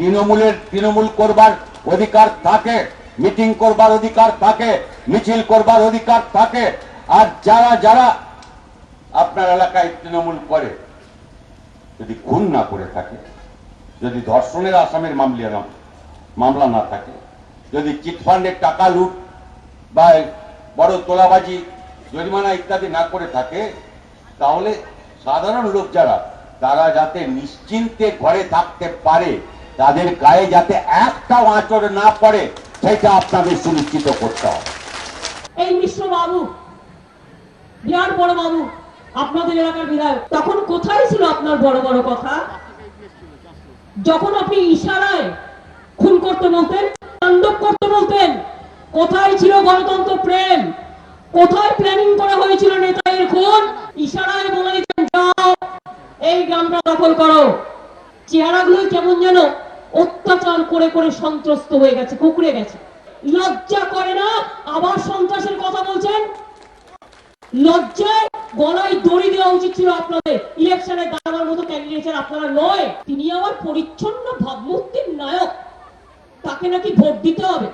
তৃণমূল করবার অধিকার থাকে, মিটিং করবার অধিকার থাকে, মিছিল করবার অধিকার থাকে। আর যারা যারা আপনার এলাকায় তৃণমূল করে, যদি খুন না করে থাকে, যদি ধর্ষণের আসামের মামলা না থাকে, যদি চিটফান্ডের টাকা লুট বা বড় তোলাবাজি জরিমানা ইত্যাদি না করে থাকে, তাহলে সাধারণ লোক যারা, তারা যাতে নিশ্চিন্তে ঘরে থাকতে পারে, তাদের গায়ে যাতে একটাও আঁচড় না পড়ে, সেটা আপনাদের সুনিশ্চিত করতে হবে। এই মিশ্র বাবু, বিরাট বড় বাবু, আপনাদের এলাকার বিধায়ক, তখন কোথায় ছিল আপনার বড় বড় কথা? যখন আপনি ইশারায় খুন করতে বলতেন, তাণ্ডব করতে বলতেন, কোথায় ছিল গণতন্ত্র প্রেম? কোথায় প্ল্যানিং করা হয়েছিল নেতাদের খুন? ইশারায় বলে দিতেন, যাও এই গ্রামটা দখল করো। চেহারাগুলো কেমন যেন অত্যাচার করে করে সন্ত্রস্ত হয়ে গেছে, কুকড়ে গেছে। লজ্জা করে না? আবার সন্ত্রাসের কথা বলছেন। লজ্জায় গলায় দড়ি দেওয়া উচিত ছিল আপনাদের। ইলেকশনে দাঁড়ানোর মতো ক্যান্ডিডেট আপনারা নয়। তিনি আবার পরিচ্ছন্ন ভাবমূর্তির নায়ক, তাকে নাকি ভোট দিতে হবে।